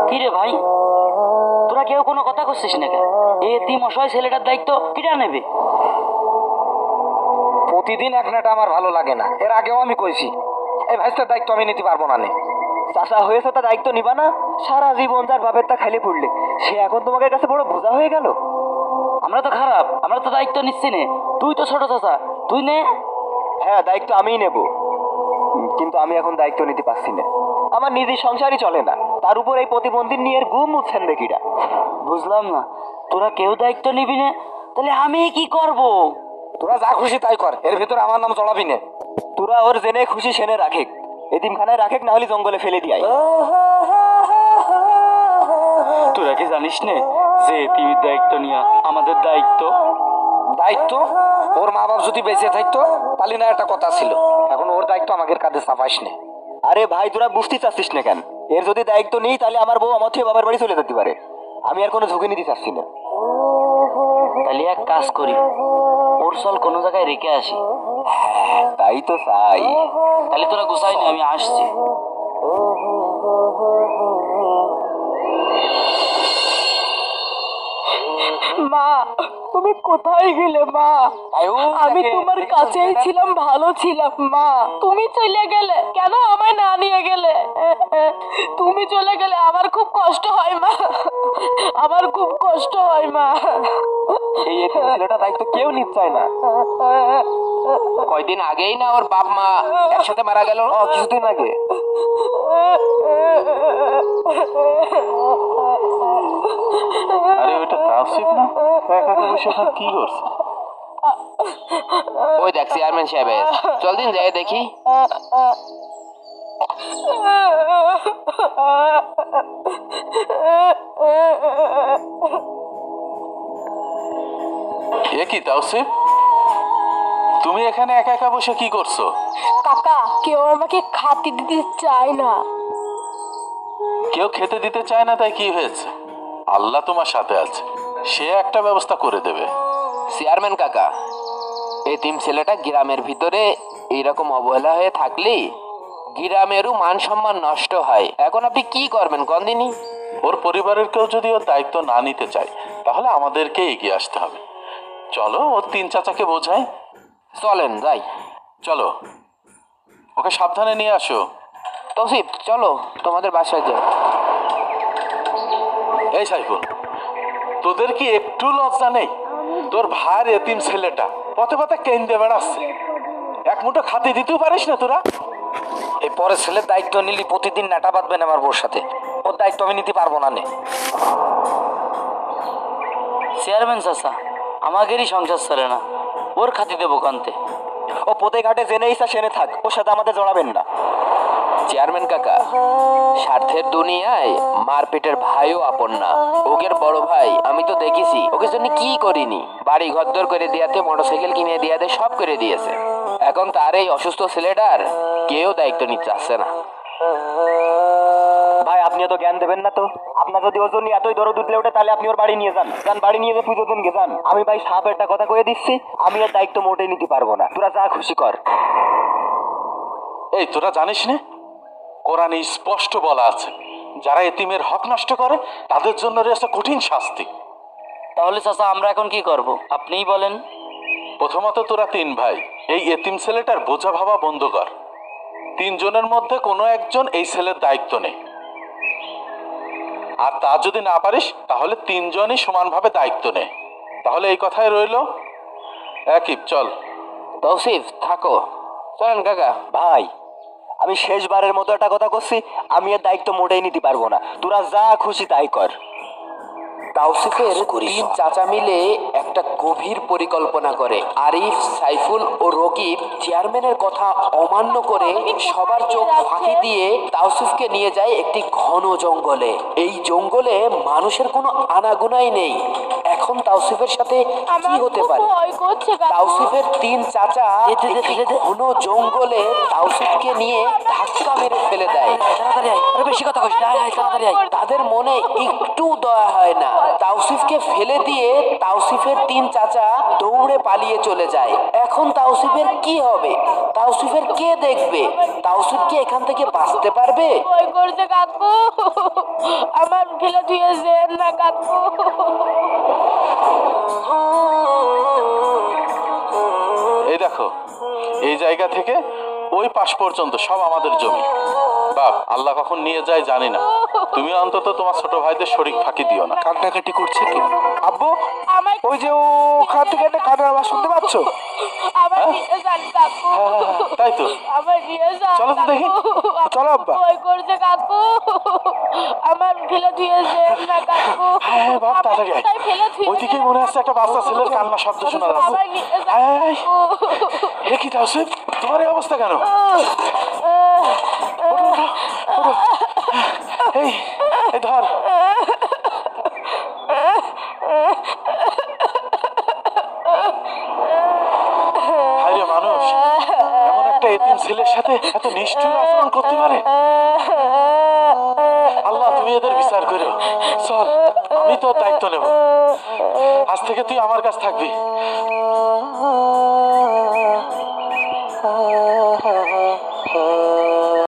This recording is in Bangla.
কি রে ভাই, তোরা কেউ কোনো কথা করছিস না কেন? এই এতিম অসহায় ছেলেটার দায়িত্ব কিরা নেবে? প্রতিদিন এক নাটা আমার ভালো লাগে না। এর আগেও আমি কইছি এই ভাইস্তার দায়িত্ব আমি নিতে পারবো না। চাষা হয়েছে, তা দায়িত্ব নিবা না? সারা জীবন যার বাপের তা খাইলে পড়লে, সে এখন তোমাদের কাছে বড় বোঝা হয়ে গেল। আমরা তো খারাপ, আমরা তো দায়িত্ব নিচ্ছি নে। তুই তো ছোট চাচা, তুই নে। হ্যাঁ, দায়িত্ব আমিই নেব, কিন্তু আমি এখন দায়িত্ব নিতে পারছি না। আমার নিজের সংসারই চলে না, তার উপর এই প্রতিবন্ধী নিয়ে এর গুম উঠছেন দেখিরা। বুঝলাম না, তোরা কেউ দায়িত্ব নিবি না, তাহলে আমি কি করব? তোরা যা খুশি তাই কর, এর ভেতরে আমার নাম চড়াবি না। তোরা ওর জেনে খুশি সেনে রাখে, এতিমখানায় রাখে, না হলে জঙ্গলে ফেলে দিয়াই। তোরা কি জানিস নে যে এতিমের দায়িত্ব নিয়া আমাদের দায়িত্ব? দায়িত্ব? ওর মা বাপ যদি বেঁচে থাকতো তাহলে না একটা কথা ছিল, এখন ওর দায়িত্ব আমাদের কাঁধে চাপাইস নে। আরে ভাই, তোরা বুঝতে চাচ্ছিস না কেন? এর যদি দায়িত্ব নেই তাহলে আমার বউ আমার থেকে বাবার বাড়ি চলে যেতে পারে। আমি আর কোনো ঝুঁকি নিতে চাচ্ছি না। তাহলে এক কাজ করি, ওর চল কোনো জায়গায় রেখে আসি। তাই তো চাই। তাহলে তোরা গুছাই নি, আমি আসছি। মা, তুমি কোথায় গেলে মা? আমি তোমার কাছেই ছিলাম, ভালো ছিলাম মা। তুমি চলে গেলে কেন? আমায় না নিয়ে গেলে? তুমি চলে গেলে আমার খুব কষ্ট হয় মা, আমার খুব কষ্ট হয় মা। এই এতিম ছেলেটা দায়িত্ব কেউ নিতে চায় না। কয়দিন আগেই না ওর বাপ মা একসাথে মারা গেল। কিছুদিন আগে। আরে ওটা তাওসিফ না? একা একা বসে ওখানে কি করছে? ওই দেখ চেয়ারম্যান সাহেব, চল দিন যাই দেখি। এ কি তাওসিফ, তুমি এখানে একা একা বসে কি করছো? কাকা, কেউ আমাকে খাতি দিতে চায় না। কেউ খেতে দিতে চায় না তাই কি হয়েছে? আল্লাহ তোমার সাথে আছে, সে একটা ব্যবস্থা করে দেবে। চেয়ারম্যান কাকা, এতিম ছেলেটা গ্রামের ভিতরে এইরকম অবহেলা হয়ে থাকলে গ্রামেরও মান সম্মান নষ্ট হয়। এখন আপনি কি করবেন কন্দিনী? ওর পরিবারের কেউ যদি ওর দায়িত্ব না নিতে চায় তাহলে আমাদেরকে এগিয়ে আসতে হবে। চলো ওর তিন চাচাকে বোঝাই। চলেন যাই। চলো, ওকে সাবধানে নিয়ে আসো। তৌসিফ চলো তোমাদের বাসায় যাই। এই সাইফুল, তোদের কি একটু লজ্জা নেই? তোর ভাইয়ের এতিম ছেলেটা পথে পথে কেন্দ্রে বেড়াচ্ছে, এক মুঠো খাতে দিতেও পারিস না তোরা? এই পরের ছেলের দায়িত্ব নিলি প্রতিদিন নাটা বাঁধবেন আমার বউর সাথে, ওর দায়িত্ব আমি নিতে পারবো না। চেয়ারম্যান চাচা, আমাদেরই সংসার চলে না, ওর খাতি দেবো কান্তে। ও পোতে ঘাটে জেনে ইচ্ছা সেনে থাক, ওর সাথে আমাদের জড়াবেন না। চেয়ারম্যান কাকা, স্বার্থের দুনিয়ায় মারপিটের ভাইও আপন না। ওকের বড় ভাই আমি তো দেখেছি, ওকে জন্য কি করিনি। বাড়ি ঘরদর করে দিয়াতে, মোটরসাইকেল কিনে দিয়াতে, সব করে দিয়েছে। এখন তার এই অসুস্থ ছেলেটার কেউ দায়িত্ব নিতে চাচ্ছে না। ভাই, আপনি এত জ্ঞান দেবেন না তো। আপনার যদি ওর জন্য এতই দরদ উঠলে ওঠে তাহলে আপনি ওর বাড়ি নিয়ে যান, বাড়ি নিয়ে যে পুজো দিন গে যান। আমি ভাই সাপ একটা কথা কয়ে দিচ্ছি, আমি এর দায়িত্ব মোটেই নিতে পারবো না। তোরা যা খুশি কর। এই তোরা জানিস না, কোরআনে স্পষ্ট বলা আছে যারা এতিমের হক নষ্ট করে তাদের জন্য রয়েছে কঠিন শাস্তি। তাহলে চাচা আমরা এখন কি করব, আপনিই বলেন। প্রথমত তোরা তিন ভাই এই এতিম ছেলেটার বোঝা ভাবা বন্ধ কর। তিনজনের মধ্যে কোনো একজন এই ছেলের দায়িত্ব নেই, আর তা যদি না পারিস তাহলে তিনজনই সমানভাবে দায়িত্ব নে। তাহলে এই কথাই রইল। একই চল। তৌসিফ থাকো, চলেন কাকা। ভাই, আমি শেষবারের মতো একটা কথা করছি, আমি এর দায়িত্ব মোটেই নিতে পারবো না। তোরা যা খুশি তাই কর। তাওসিফের তিন চাচা মিলে একটা গভীর পরিকল্পনা করে। আরিফ, সাইফুল ও রকিব চেয়ারম্যানের কথা অমান্য করে সবার চোখ ফাঁকি দিয়ে তাওসিফকে নিয়ে যায় একটি ঘন জঙ্গলে। এই জঙ্গলে মানুষের কোনো আনাগোনাই নেই। এখন তাওসিফের সাথে কি হতে পারে? তাওসিফের তিন চাচা একটি ঘন জঙ্গলে তাওসিফকে নিয়ে ধাক্কা মেরে ফেলে দেয়। তাড়াতাড়ি আয়, আরে বেশি কথা কইস না, আয় তাড়াতাড়ি আয়। তাদের মনে একটু দয়া হয় না। তাওসিফকে ফেলে দিয়ে তাওসিফের তিন চাচা দৌড়ে পালিয়ে চলে যায়। এখন তাওসিফের কি হবে? তাওসিফের কে দেখবে? তাওসিফ কি এখান থেকে বাঁচতে পারবে? ভয় করছে কাকু, আমার ফেলে দিয়েছেন না কাকু। এই দেখো, এই জায়গা থেকে ওই পাশ পর্যন্ত সব আমাদের জমি। বাপ, আল্লাহ কখন নিয়ে যায় জানি না। তুমি অন্তত তোমার ছোট ভাইদের শরীক ফাঁকি দিও না। কান্নাকাটি করছে কি আব্বু? আমায় ওই যে ওখান থেকে একটা কান্নার আওয়াজ শুনতে পাচ্ছ? আমার নিয়ে যান কাকু, তাই তো, আমার নিয়ে যান চলো তো দেখি। কাকু। চলো আব্বা। ভয় করছে কাকু, আমার ফেলে দিয়েছেন না কাকু। হ্যাঁ বাপ, আমায় তাড়াতাড়ি আয়। কোথায় ফেলে দিয়েছেন? ওইদিকে মনে হচ্ছে একটা বাচ্চা ছেলের কান্না শব্দ শোনা যাচ্ছে। আমার নিয়ে যান আয়, আয়, আয়। কাকু। এ কি তাওসিফ, তোমার এই অবস্থা কেন? এই এই ধর। হায়রে মানুষ, এমন একটা এতিম ছেলের সাথে এত নিষ্ঠুর আচরণ করতে পারে? আল্লাহ, তুমি এদের বিচার করো। চল, আমি তোর দায়িত্ব নেব। আজ থেকে তুই আমার কাছে থাকবি।